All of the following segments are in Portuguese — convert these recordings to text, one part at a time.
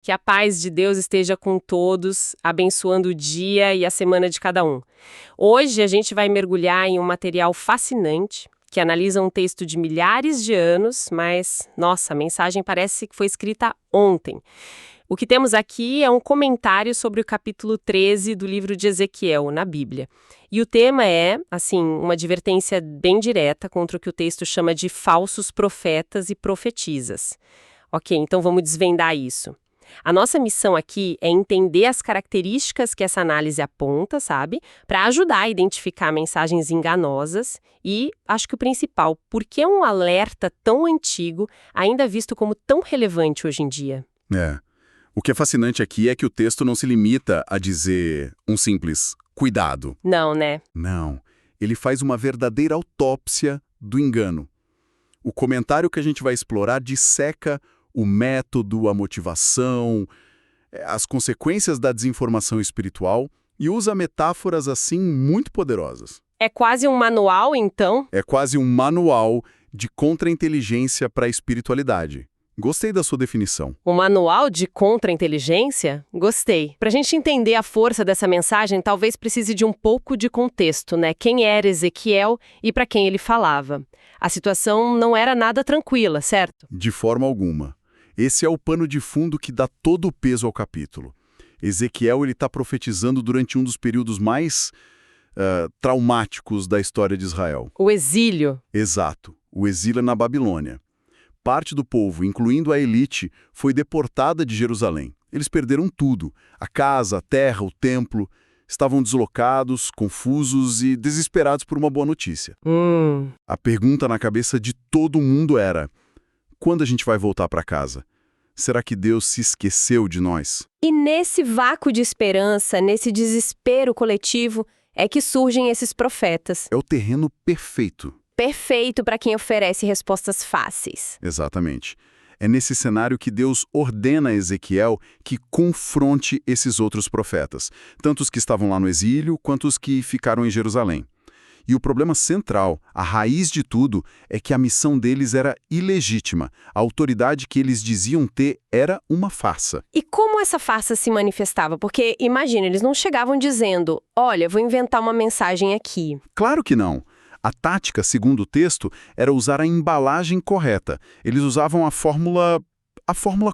Que a paz de Deus esteja com todos, abençoando o dia e a semana de cada um. Hoje a gente vai mergulhar em um material fascinante que analisa um texto de milhares de anos, mas, nossa, a mensagem parece que foi escrita ontem. O que temos aqui é um comentário sobre o capítulo 13 do livro de Ezequiel, na Bíblia. E o tema é, assim, uma advertência bem direta contra o que o texto chama de falsos profetas e profetisas. Ok, então vamos desvendar isso. A nossa missão aqui é entender as características que essa análise aponta, sabe? Para ajudar a identificar mensagens enganosas e, acho que o principal, por que um alerta tão antigo ainda é visto como tão relevante hoje em dia? O que é fascinante aqui é que o texto não se limita a dizer um simples cuidado. Não, né? Não, ele faz uma verdadeira autópsia do engano. O comentário que a gente vai explorar disseca o método, a motivação, as consequências da desinformação espiritual e usa metáforas assim muito poderosas. É quase um manual, então? É quase um manual de contra-inteligência para a espiritualidade. Gostei da sua definição. Um manual de contra-inteligência? Gostei. Para a gente entender a força dessa mensagem, talvez precise de um pouco de contexto, né? Quem era Ezequiel e para quem ele falava. A situação não era nada tranquila, certo? De forma alguma. Esse é o pano de fundo que dá todo o peso ao capítulo. Ezequiel está profetizando durante um dos períodos mais traumáticos da história de Israel. O exílio. Exato, o exílio na Babilônia. Parte do povo, incluindo a elite, foi deportada de Jerusalém. Eles perderam tudo, a casa, a terra, o templo. Estavam deslocados, confusos e desesperados por uma boa notícia. A pergunta na cabeça de todo mundo era: quando a gente vai voltar para casa? Será que Deus se esqueceu de nós? E nesse vácuo de esperança, nesse desespero coletivo, é que surgem esses profetas. É o terreno perfeito. Perfeito para quem oferece respostas fáceis. Exatamente. É nesse cenário que Deus ordena a Ezequiel que confronte esses outros profetas, tanto os que estavam lá no exílio quanto os que ficaram em Jerusalém. E o problema central, a raiz de tudo, é que a missão deles era ilegítima. A autoridade que eles diziam ter era uma farsa. E como essa farsa se manifestava? Porque, imagina, eles não chegavam dizendo: olha, vou inventar uma mensagem aqui. Claro que não. A tática, segundo o texto, era usar a embalagem correta. Eles usavam a fórmula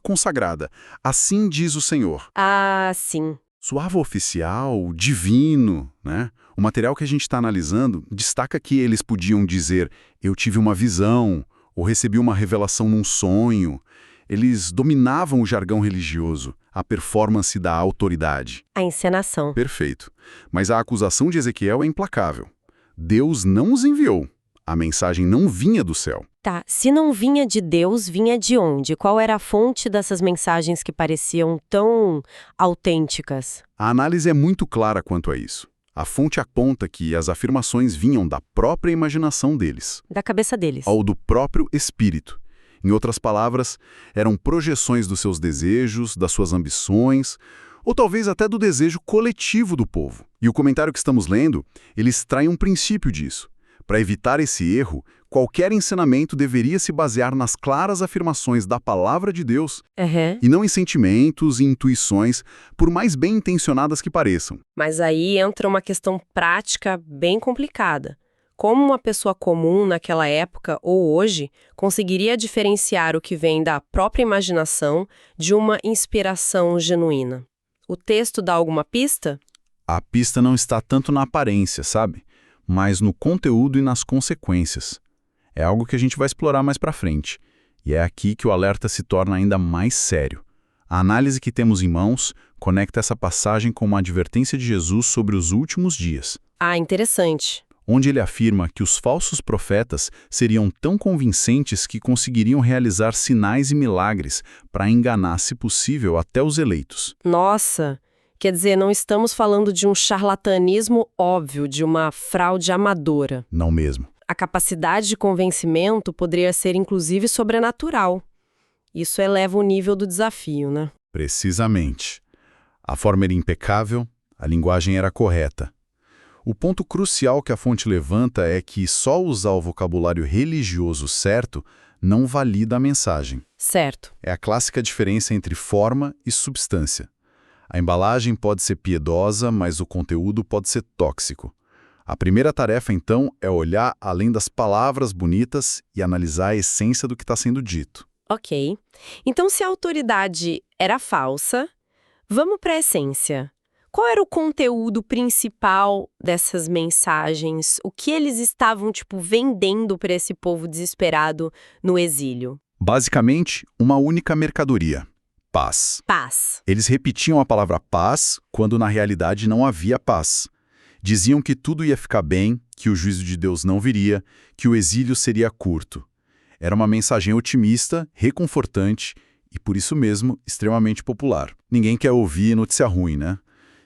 consagrada. Assim diz o Senhor. Ah, sim. Soava oficial, divino, né? O material que a gente está analisando destaca que eles podiam dizer: eu tive uma visão, ou recebi uma revelação num sonho. Eles dominavam o jargão religioso, a performance da autoridade. A encenação. Perfeito. Mas a acusação de Ezequiel é implacável. Deus não os enviou. A mensagem não vinha do céu. Tá, se não vinha de Deus, vinha de onde? Qual era a fonte dessas mensagens que pareciam tão autênticas? A análise é muito clara quanto a isso. A fonte aponta que as afirmações vinham da própria imaginação deles. Da cabeça deles. Ou do próprio espírito. Em outras palavras, eram projeções dos seus desejos, das suas ambições, ou talvez até do desejo coletivo do povo. E o comentário que estamos lendo, ele extrai um princípio disso. Para evitar esse erro, qualquer ensinamento deveria se basear nas claras afirmações da palavra de Deus e não em sentimentos e intuições, por mais bem intencionadas que pareçam. Mas aí entra uma questão prática bem complicada. Como uma pessoa comum naquela época ou hoje conseguiria diferenciar o que vem da própria imaginação de uma inspiração genuína? O texto dá alguma pista? A pista não está tanto na aparência, sabe? Mas no conteúdo e nas consequências. É algo que a gente vai explorar mais para frente. E é aqui que o alerta se torna ainda mais sério. A análise que temos em mãos conecta essa passagem com uma advertência de Jesus sobre os últimos dias. Ah, interessante. Onde ele afirma que os falsos profetas seriam tão convincentes que conseguiriam realizar sinais e milagres para enganar, se possível, até os eleitos. Nossa! Quer dizer, não estamos falando de um charlatanismo óbvio, de uma fraude amadora. Não mesmo. A capacidade de convencimento poderia ser, inclusive, sobrenatural. Isso eleva o nível do desafio, né? Precisamente. A forma era impecável, a linguagem era correta. O ponto crucial que a fonte levanta é que só usar o vocabulário religioso certo não valida a mensagem. Certo. É a clássica diferença entre forma e substância. A embalagem pode ser piedosa, mas o conteúdo pode ser tóxico. A primeira tarefa, então, é olhar além das palavras bonitas e analisar a essência do que está sendo dito. Ok. Então, se a autoridade era falsa, vamos para a essência. Qual era o conteúdo principal dessas mensagens? O que eles estavam, vendendo para esse povo desesperado no exílio? Basicamente, uma única mercadoria: paz. Paz. Eles repetiam a palavra paz quando na realidade não havia paz. Diziam que tudo ia ficar bem, que o juízo de Deus não viria, que o exílio seria curto. Era uma mensagem otimista, reconfortante e, por isso mesmo, extremamente popular. Ninguém quer ouvir notícia ruim, né?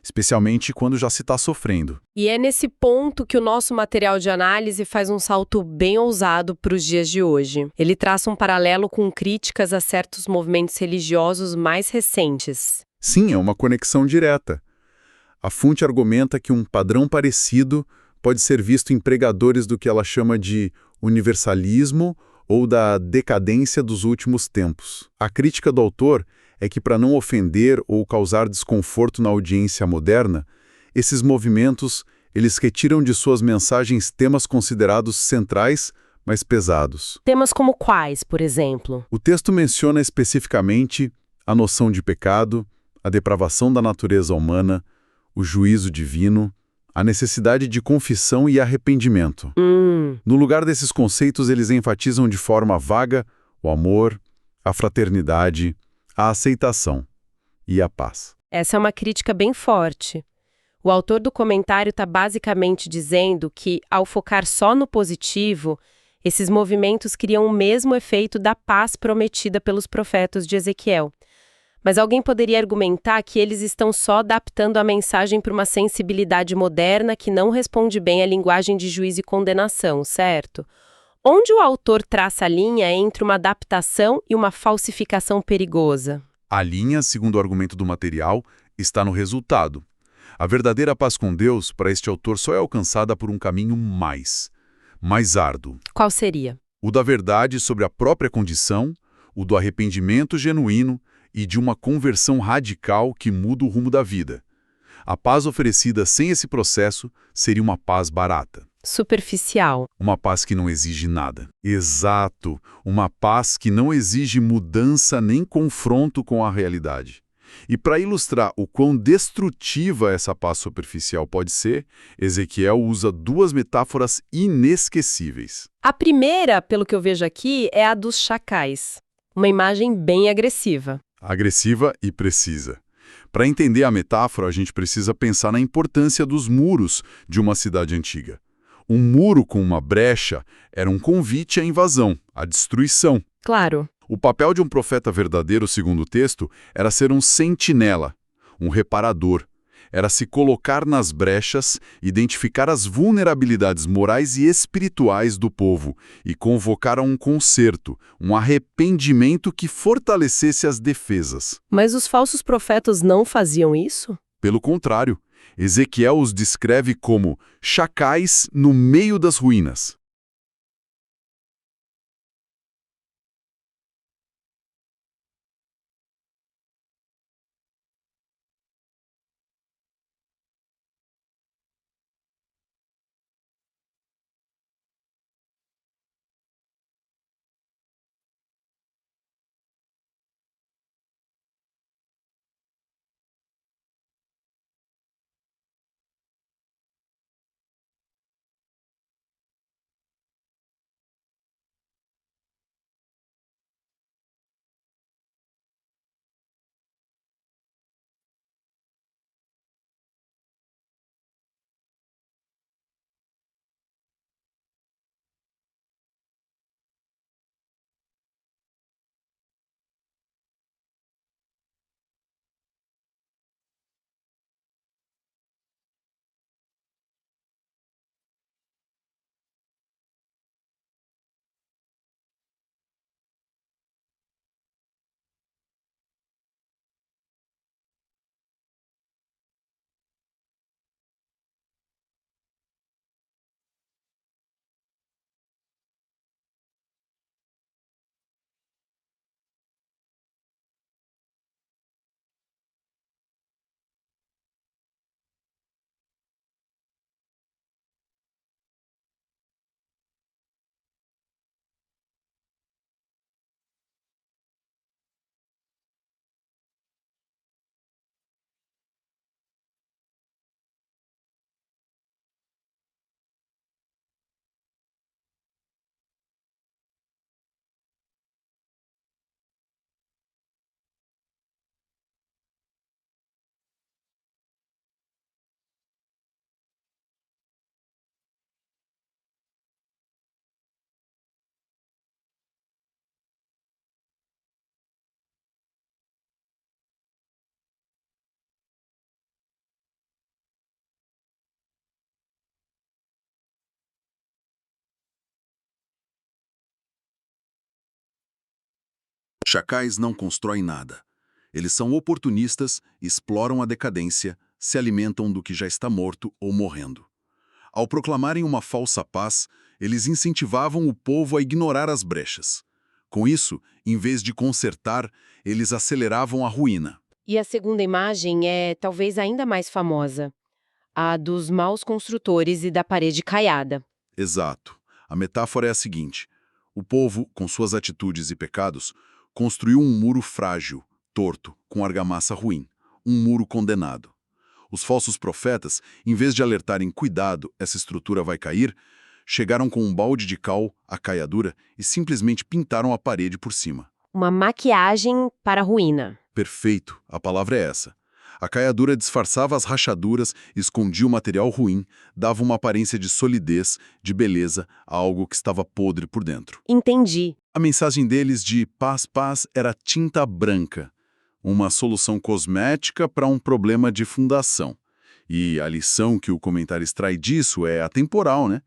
Especialmente quando já se está sofrendo. E é nesse ponto que o nosso material de análise faz um salto bem ousado para os dias de hoje. Ele traça um paralelo com críticas a certos movimentos religiosos mais recentes. Sim, é uma conexão direta. A fonte argumenta que um padrão parecido pode ser visto em pregadores do que ela chama de universalismo ou da decadência dos últimos tempos. A crítica do autor é que, para não ofender ou causar desconforto na audiência moderna, esses movimentos eles retiram de suas mensagens temas considerados centrais, mas pesados. Temas como quais, por exemplo? O texto menciona especificamente a noção de pecado, a depravação da natureza humana, o juízo divino, a necessidade de confissão e arrependimento. No lugar desses conceitos, eles enfatizam de forma vaga o amor, a fraternidade, a aceitação e a paz. Essa é uma crítica bem forte. O autor do comentário está basicamente dizendo que, ao focar só no positivo, esses movimentos criam o mesmo efeito da paz prometida pelos profetas de Ezequiel. Mas alguém poderia argumentar que eles estão só adaptando a mensagem para uma sensibilidade moderna que não responde bem à linguagem de juízo e condenação, certo? Onde o autor traça a linha entre uma adaptação e uma falsificação perigosa? A linha, segundo o argumento do material, está no resultado. A verdadeira paz com Deus, para este autor, só é alcançada por um caminho mais árduo. Qual seria? O da verdade sobre a própria condição, o do arrependimento genuíno e de uma conversão radical que muda o rumo da vida. A paz oferecida sem esse processo seria uma paz barata. Superficial. Uma paz que não exige nada. Exato, uma paz que não exige mudança nem confronto com a realidade. E para ilustrar o quão destrutiva essa paz superficial pode ser, Ezequiel usa duas metáforas inesquecíveis. A primeira, pelo que eu vejo aqui, é a dos chacais. Uma imagem bem agressiva. Agressiva e precisa. Para entender a metáfora, a gente precisa pensar na importância dos muros de uma cidade antiga. Um muro com uma brecha era um convite à invasão, à destruição. Claro. O papel de um profeta verdadeiro, segundo o texto, era ser um sentinela, um reparador. Era se colocar nas brechas, identificar as vulnerabilidades morais e espirituais do povo e convocar a um conserto, um arrependimento que fortalecesse as defesas. Mas os falsos profetas não faziam isso? Pelo contrário, Ezequiel os descreve como chacais no meio das ruínas. Chacais não constroem nada. Eles são oportunistas, exploram a decadência, se alimentam do que já está morto ou morrendo. Ao proclamarem uma falsa paz, eles incentivavam o povo a ignorar as brechas. Com isso, em vez de consertar, eles aceleravam a ruína. E a segunda imagem é talvez ainda mais famosa, a dos maus construtores e da parede caiada. Exato. A metáfora é a seguinte: o povo, com suas atitudes e pecados, construiu um muro frágil, torto, com argamassa ruim, um muro condenado. Os falsos profetas, em vez de alertarem cuidado, essa estrutura vai cair, chegaram com um balde de cal, a caiadura, e simplesmente pintaram a parede por cima. Uma maquiagem para a ruína. Perfeito, a palavra é essa. A caiadura disfarçava as rachaduras, escondia o material ruim, dava uma aparência de solidez, de beleza, a algo que estava podre por dentro. Entendi. A mensagem deles de paz, paz era tinta branca, uma solução cosmética para um problema de fundação. E a lição que o comentário extrai disso é atemporal, né?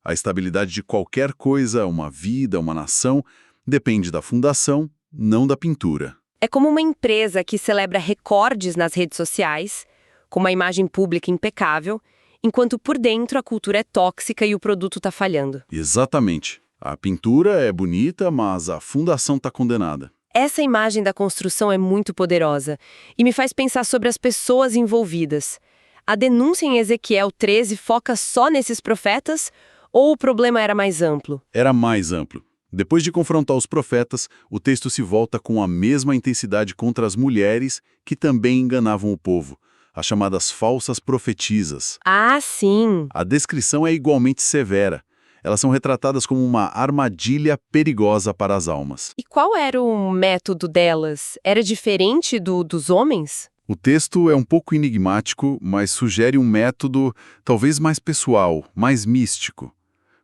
A estabilidade de qualquer coisa, uma vida, uma nação, depende da fundação, não da pintura. É como uma empresa que celebra recordes nas redes sociais, com uma imagem pública impecável, enquanto por dentro a cultura é tóxica e o produto está falhando. Exatamente. A pintura é bonita, mas a fundação está condenada. Essa imagem da construção é muito poderosa e me faz pensar sobre as pessoas envolvidas. A denúncia em Ezequiel 13 foca só nesses profetas ou o problema era mais amplo? Era mais amplo. Depois de confrontar os profetas, o texto se volta com a mesma intensidade contra as mulheres que também enganavam o povo, as chamadas falsas profetisas. Ah, sim! A descrição é igualmente severa. Elas são retratadas como uma armadilha perigosa para as almas. E qual era o método delas? Era diferente dos homens? O texto é um pouco enigmático, mas sugere um método talvez mais pessoal, mais místico.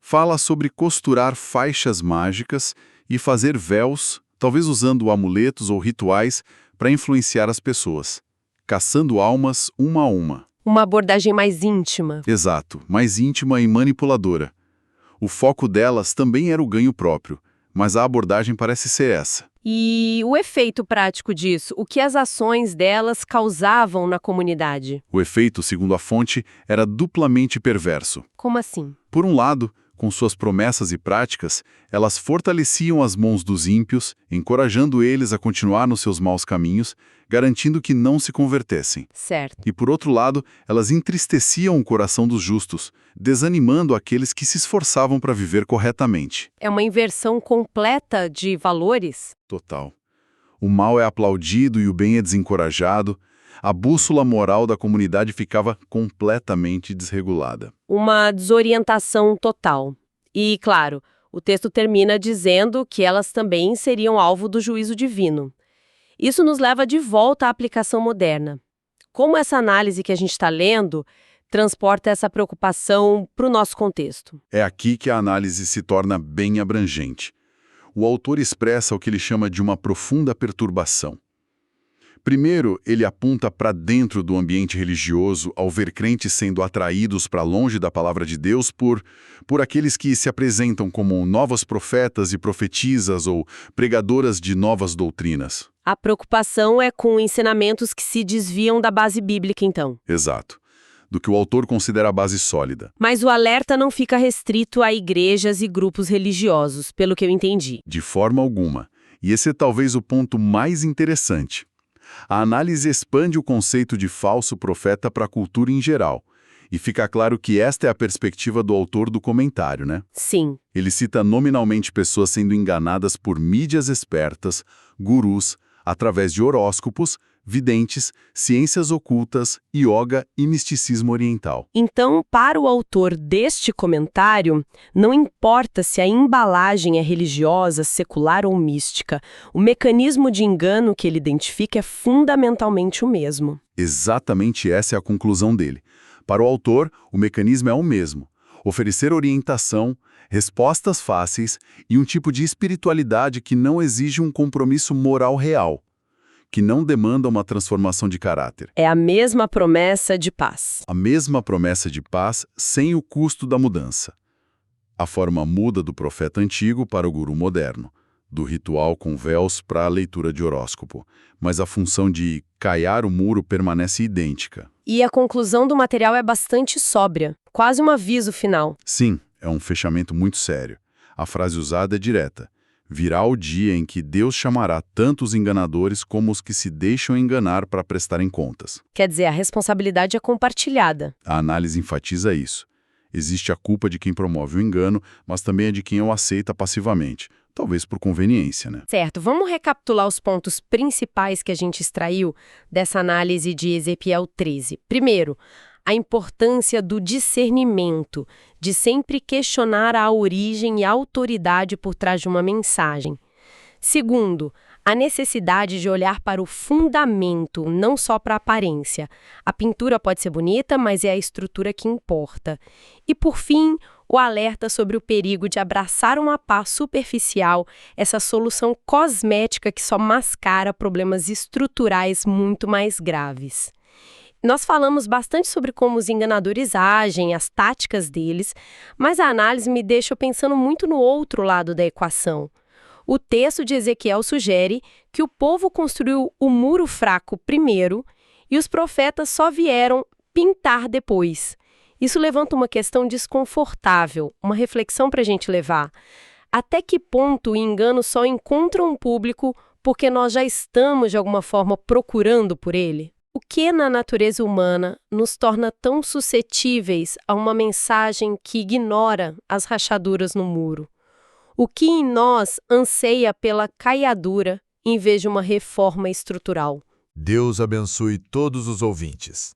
Fala sobre costurar faixas mágicas e fazer véus, talvez usando amuletos ou rituais para influenciar as pessoas, caçando almas uma a uma. Uma abordagem mais íntima. Exato, mais íntima e manipuladora. O foco delas também era o ganho próprio, mas a abordagem parece ser essa. E o efeito prático disso? O que as ações delas causavam na comunidade? O efeito, segundo a fonte, era duplamente perverso. Como assim? Por um lado, com suas promessas e práticas, elas fortaleciam as mãos dos ímpios, encorajando eles a continuar nos seus maus caminhos, garantindo que não se convertessem. Certo. E por outro lado, elas entristeciam o coração dos justos, desanimando aqueles que se esforçavam para viver corretamente. É uma inversão completa de valores? Total. O mal é aplaudido e o bem é desencorajado. A bússola moral da comunidade ficava completamente desregulada. Uma desorientação total. E, claro, o texto termina dizendo que elas também seriam alvo do juízo divino. Isso nos leva de volta à aplicação moderna. Como essa análise que a gente está lendo transporta essa preocupação para o nosso contexto? É aqui que a análise se torna bem abrangente. O autor expressa o que ele chama de uma profunda perturbação. Primeiro, ele aponta para dentro do ambiente religioso ao ver crentes sendo atraídos para longe da palavra de Deus por aqueles que se apresentam como novos profetas e profetisas ou pregadoras de novas doutrinas. A preocupação é com ensinamentos que se desviam da base bíblica, então. Exato. Do que o autor considera a base sólida. Mas o alerta não fica restrito a igrejas e grupos religiosos, pelo que eu entendi. De forma alguma. E esse é talvez o ponto mais interessante. A análise expande o conceito de falso profeta para a cultura em geral. E fica claro que esta é a perspectiva do autor do comentário, né? Sim. Ele cita nominalmente pessoas sendo enganadas por mídias espertas, gurus, através de horóscopos, videntes, ciências ocultas, yoga e misticismo oriental. Então, para o autor deste comentário, não importa se a embalagem é religiosa, secular ou mística, o mecanismo de engano que ele identifica é fundamentalmente o mesmo. Exatamente essa é a conclusão dele. Para o autor, o mecanismo é o mesmo: oferecer orientação, respostas fáceis e um tipo de espiritualidade que não exige um compromisso moral real, que não demanda uma transformação de caráter. É a mesma promessa de paz. A mesma promessa de paz sem o custo da mudança. A forma muda do profeta antigo para o guru moderno. do ritual com véus para a leitura de horóscopo, mas a função de caiar o muro permanece idêntica. E a conclusão do material é bastante sóbria, quase um aviso final. Sim, é um fechamento muito sério. A frase usada é direta. Virá o dia em que Deus chamará tanto os enganadores como os que se deixam enganar para prestarem contas. Quer dizer, a responsabilidade é compartilhada. A análise enfatiza isso. Existe a culpa de quem promove o engano, mas também a de quem o aceita passivamente. Talvez por conveniência, né? Certo, vamos recapitular os pontos principais que a gente extraiu dessa análise de Ezequiel 13. Primeiro, a importância do discernimento, de sempre questionar a origem e a autoridade por trás de uma mensagem. Segundo, a necessidade de olhar para o fundamento, não só para a aparência. A pintura pode ser bonita, mas é a estrutura que importa. E, por fim, o alerta sobre o perigo de abraçar uma paz superficial, essa solução cosmética que só mascara problemas estruturais muito mais graves. Nós falamos bastante sobre como os enganadores agem, as táticas deles, mas a análise me deixa pensando muito no outro lado da equação. O texto de Ezequiel sugere que o povo construiu o muro fraco primeiro e os profetas só vieram pintar depois. Isso levanta uma questão desconfortável, uma reflexão para a gente levar. Até que ponto o engano só encontra um público porque nós já estamos, de alguma forma, procurando por ele? O que na natureza humana nos torna tão suscetíveis a uma mensagem que ignora as rachaduras no muro? O que em nós anseia pela caiadura em vez de uma reforma estrutural? Deus abençoe todos os ouvintes.